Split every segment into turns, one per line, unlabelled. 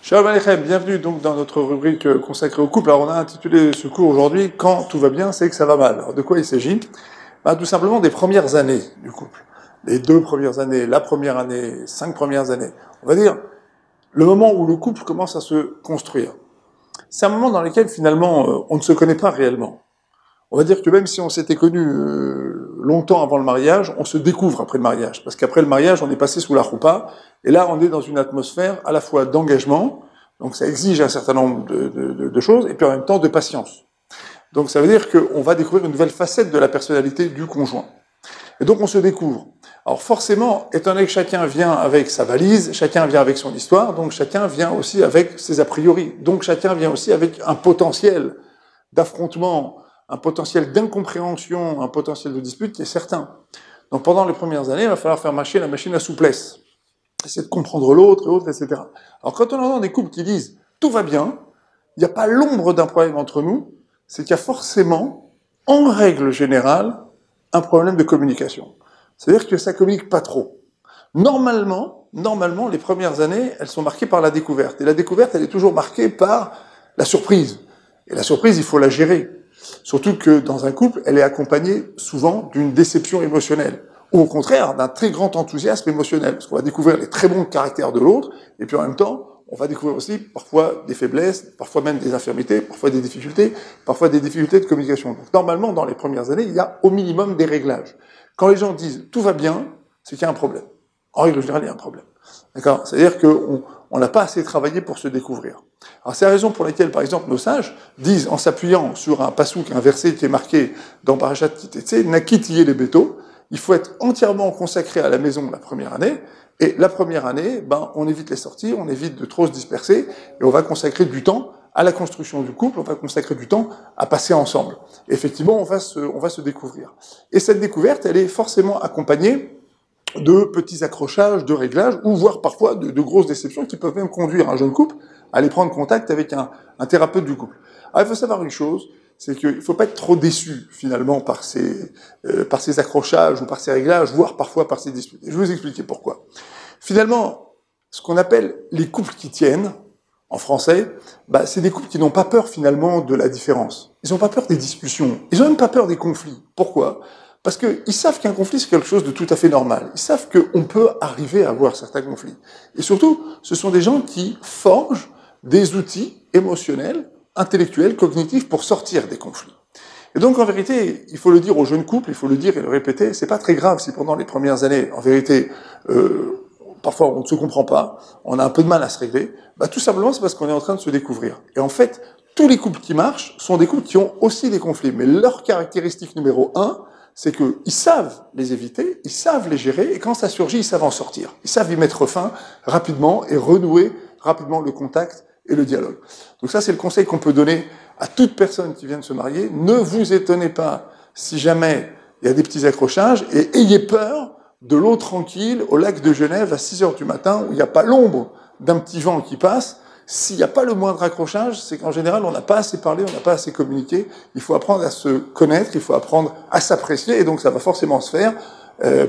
Shalom Aleichem, bienvenue donc dans notre rubrique consacrée au couple. Alors on a intitulé ce cours aujourd'hui « Quand tout va bien, c'est que ça va mal ». Alors de quoi il s'agit? Tout simplement des premières années du couple. Les 2 premières années, la première année, 5 premières années. On va dire le moment où le couple commence à se construire. C'est un moment dans lequel finalement on ne se connaît pas réellement. On va dire que même si on s'était connus longtemps avant le mariage, on se découvre après le mariage. Parce qu'après le mariage, on est passé sous la roupa, et là on est dans une atmosphère à la fois d'engagement, donc ça exige un certain nombre de choses, et puis en même temps de patience. Donc ça veut dire qu'on va découvrir une nouvelle facette de la personnalité du conjoint. Et donc on se découvre. Alors forcément, étant donné que chacun vient avec sa valise, chacun vient avec son histoire, donc chacun vient aussi avec ses a priori. Donc chacun vient aussi avec un potentiel d'affrontement, un potentiel d'incompréhension, un potentiel de dispute qui est certain. Donc pendant les premières années, il va falloir faire marcher la machine à souplesse. Essayer de comprendre l'autre et autres, etc. Alors quand on entend des couples qui disent « tout va bien », il n'y a pas l'ombre d'un problème entre nous, c'est qu'il y a forcément, en règle générale, un problème de communication. C'est-à-dire que ça communique pas trop. Normalement, les premières années, elles sont marquées par la découverte. Et la découverte, elle est toujours marquée par la surprise. Et la surprise, il faut la gérer. Surtout que dans un couple, elle est accompagnée souvent d'une déception émotionnelle. Ou au contraire, d'un très grand enthousiasme émotionnel. Parce qu'on va découvrir les très bons caractères de l'autre, et puis en même temps, on va découvrir aussi parfois des faiblesses, parfois même des infirmités, parfois des difficultés de communication. Donc normalement, dans les premières années, il y a au minimum des réglages. Quand les gens disent « tout va bien », c'est qu'il y a un problème. En règle générale, il y a un problème. D'accord? C'est-à-dire qu'on n'a pas assez travaillé pour se découvrir. Alors c'est la raison pour laquelle, par exemple, nos sages disent, en s'appuyant sur un passouk, un verset qui est marqué dans Parashat Ki Tetsé, « Nakit yeh les béto », il faut être entièrement consacré à la maison la première année, et la première année, on évite les sorties, on évite de trop se disperser, et on va consacrer du temps à la construction du couple, on va consacrer du temps à passer ensemble. Et effectivement, on va se découvrir. Et cette découverte, elle est forcément accompagnée de petits accrochages, de réglages, ou voire parfois de grosses déceptions qui peuvent même conduire un jeune couple à aller prendre contact avec un thérapeute du couple. Alors, il faut savoir une chose, c'est qu'il ne faut pas être trop déçu, finalement, par ces accrochages ou par ces réglages, voire parfois par ces disputes. Et je vais vous expliquer pourquoi. Finalement, ce qu'on appelle les couples qui tiennent, en français, c'est des couples qui n'ont pas peur, finalement, de la différence. Ils n'ont pas peur des discussions. Ils n'ont même pas peur des conflits. Pourquoi ? Parce qu'ils savent qu'un conflit, c'est quelque chose de tout à fait normal. Ils savent qu'on peut arriver à avoir certains conflits. Et surtout, ce sont des gens qui forgent des outils émotionnels, intellectuels, cognitifs pour sortir des conflits. Et donc, en vérité, il faut le dire aux jeunes couples, il faut le dire et le répéter, c'est pas très grave si pendant les premières années, en vérité, parfois on ne se comprend pas, on a un peu de mal à se régler, tout simplement c'est parce qu'on est en train de se découvrir. Et en fait, tous les couples qui marchent sont des couples qui ont aussi des conflits. Mais leur caractéristique numéro 1, c'est qu'ils savent les éviter, ils savent les gérer, et quand ça surgit, ils savent en sortir. Ils savent y mettre fin rapidement et renouer rapidement le contact et le dialogue. Donc ça, c'est le conseil qu'on peut donner à toute personne qui vient de se marier. Ne vous étonnez pas si jamais il y a des petits accrochages, et ayez peur de l'eau tranquille au lac de Genève à 6h du matin, où il n'y a pas l'ombre d'un petit vent qui passe. S'il n'y a pas le moindre accrochage, c'est qu'en général, on n'a pas assez parlé, on n'a pas assez communiqué. Il faut apprendre à se connaître, il faut apprendre à s'apprécier, et donc ça va forcément se faire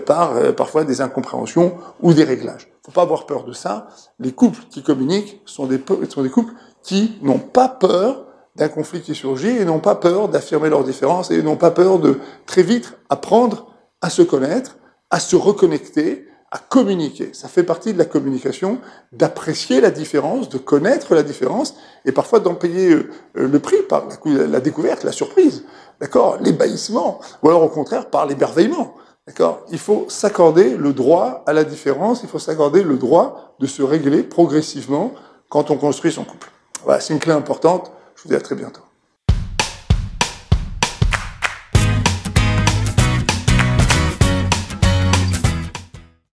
par parfois des incompréhensions ou des réglages. Il ne faut pas avoir peur de ça. Les couples qui communiquent sont des couples qui n'ont pas peur d'un conflit qui surgit, et n'ont pas peur d'affirmer leurs différences, et n'ont pas peur de très vite apprendre à se connaître, à se reconnecter, à communiquer. Ça fait partie de la communication, d'apprécier la différence, de connaître la différence, et parfois d'en payer le prix par la découverte, la surprise, d'accord, l'ébahissement, ou alors au contraire par l'émerveillement, d'accord. Il faut s'accorder le droit à la différence, il faut s'accorder le droit de se régler progressivement quand on construit son couple. Voilà, c'est une clé importante. Je vous dis à très bientôt.